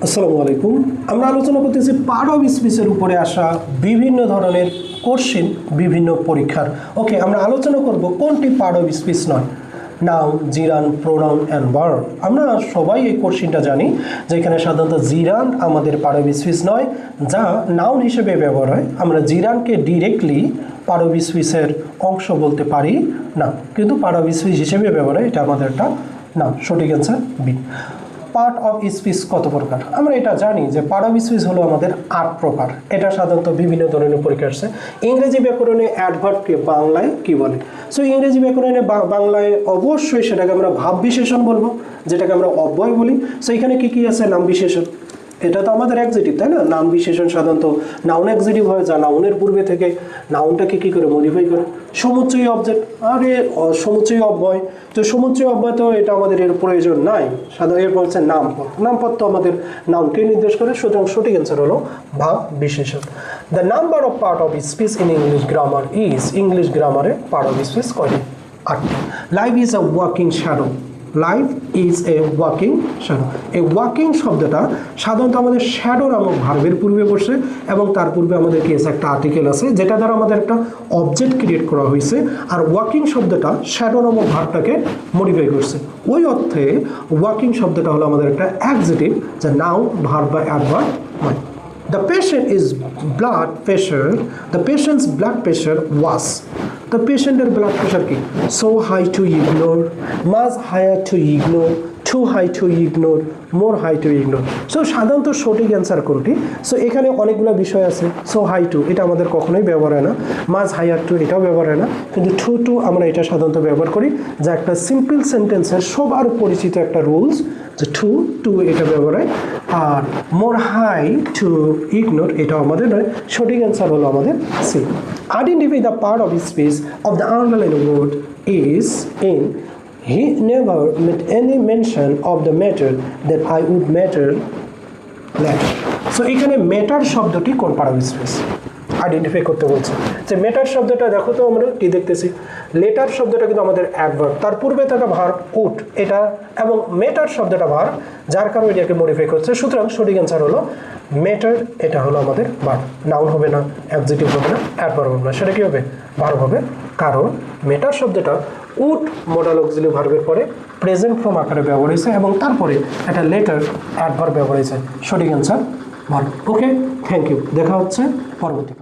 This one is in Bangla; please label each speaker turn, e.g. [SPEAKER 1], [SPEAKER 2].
[SPEAKER 1] আসসালামু আলাইকুম। আমরা আলোচনা করতেছি পার্ট অফ স্পিচের উপরে আসা বিভিন্ন ধরনের কোশ্চেন বিভিন্ন পরীক্ষার। ওকে, আমরা আলোচনা করব কোনটি পার্ট অফ স্পিচ নয়। Noun, gerund, pronoun and verb. আমরা সবাই এই কোশ্চেনটা জানি যে এখানে সাধারণত জিরান আমাদের পার্ট অফ স্পিচ নয়, যা নাউন হিসেবে ব্যবহার হয়। আমরা জিরানকে ডিরেক্টলি পার্ট অফ স্পিচের অংশ বলতে পারি না, কিন্তু পার্ট অফ স্পিচ হিসেবে ব্যবহার হয়। এটা আমাদের একটা নাম। সঠিক answer B. Part of speech কত প্রকার? আমরা এটা জানি যে পার্ট অফ স্পিচ হলো আমাদের 8 প্রকার। এটা সাধারণত বিভিন্ন ধরনের পরীক্ষা আসছে। ইংরেজি ব্যাকরণে অ্যাডভার্বকে বাংলায় কি বলে? সো ইংরেজি ব্যাকরণে বাংলায় অবশ্যই সেটাকে আমরা ভাব বিশেষণ বলবো, যেটাকে আমরা অব্যয় বলি। সো এখানে কি কি আছে? নাম বিশেষণ। এটা তো আমাদের অ্যাডজেক্টিভ, তাই না? নাম বিশেষণ সাধারণত নাউন অ্যাডজেক্টিভ হয়, যা নাউনের পূর্বে থেকে নাউনটাকে কি করে মডিফাই করে। সমুচ্চয়ী অবজেক্ট, আরে সমুচ্চয়ী অব্যয়। তো সমুচ্চয়ী অব্যয় তো এটা আমাদের এর প্রয়োজন নাই। সাধারণত এরপর হচ্ছে নামপদ। নামপদ তো আমাদের নাউনকে নির্দেশ করে, সুতরাং সঠিক অ্যান্সার হলো ভাব বিশেষণ। The number of part of speech in English grammar is, English গ্রামারে পার্ট অফ স্পিচ কয়টি? 8টি। Life is a walking shadow. Life is a walking shadow. এই ওয়াকিং শব্দটা সাধারণত আমাদের শ্যাডো নামক ভার্বের পূর্বে বসে, এবং তার পূর্বে আমাদের কি আছে? একটা আর্টিকেল আছে, যেটা দ্বারা আমাদের একটা অবজেক্ট ক্রিয়েট করা হয়েছে। আর ওয়াকিং শব্দটা শ্যাডো নামক ভার্বটাকে মডিফাই করছে। ওই অর্থে ওয়াকিং শব্দটা হলো আমাদের একটা অ্যাডজেক্টিভ, যা নাউন, ভার্ব বা অ্যাডভার্ব নয়। The patient is blood pressure. The patient's blood pressure was. The patient's blood pressure কি? So high to ignore, much higher to ignore, too high to ignore, more high to ignore. So সাধারণত সঠিক অ্যান্সার কোনটি? সো এখানে অনেকগুলো বিষয় আছে। সো হাই টু এটা আমাদের কখনোই ব্যবহার হয় না। মাঝ হায়ার টু এটাও ব্যবহার হয় না, কিন্তু টু আমরা এটা সাধারণত ব্যবহার করি, যা একটা সিম্পল সেন্টেন্সের সবার পরিচিত একটা রুলস, যে টু এটা ব্যবহার হয়। আর মোর হাই টু ইগনোর এটাও আমাদের নয়। সঠিক অ্যান্সার হলো আমাদের C. Identify the part of speech of the underline word is in he never made any mention of the matter that I would matter later. So এখানে ম্যাটার শব্দটি কোন পার্ট অফ স্পিচ আইডেন্টিফাই করতে বলছে। যে ম্যাটার শব্দটা দেখো তো, আমরা কি দেখতেছি? লেটার শব্দটা কিন্তু আমাদের অ্যাডভার্ব, তার পূর্বে থাকা ভার্ব উড এটা, এবং ম্যাটার শব্দটা ভার্ব, যার কারণে এটাকে মডিফাই করছে। সুতরাং সঠিক অ্যান্সার হলো ম্যাটার। এটা হলো আমাদের ভার্ব। নাউন হবে না, অ্যাডজেক্টিভ হবে না, অ্যাডভার্ব হবে না, সেটা কি হবে? ভার্ব হবে। কারণ ম্যাটার শব্দটা উড মডাল অক্সিলিয়ারি ভার্বের পরে প্রেজেন্ট ফর্ম আকারে ব্যবহার হয়েছে, এবং তারপরে একটা লেটার অ্যাডভার্ব ব্যবহার হয়েছে। সঠিক answer verb. Okay, thank you. দেখা হচ্ছে পরবর্তী।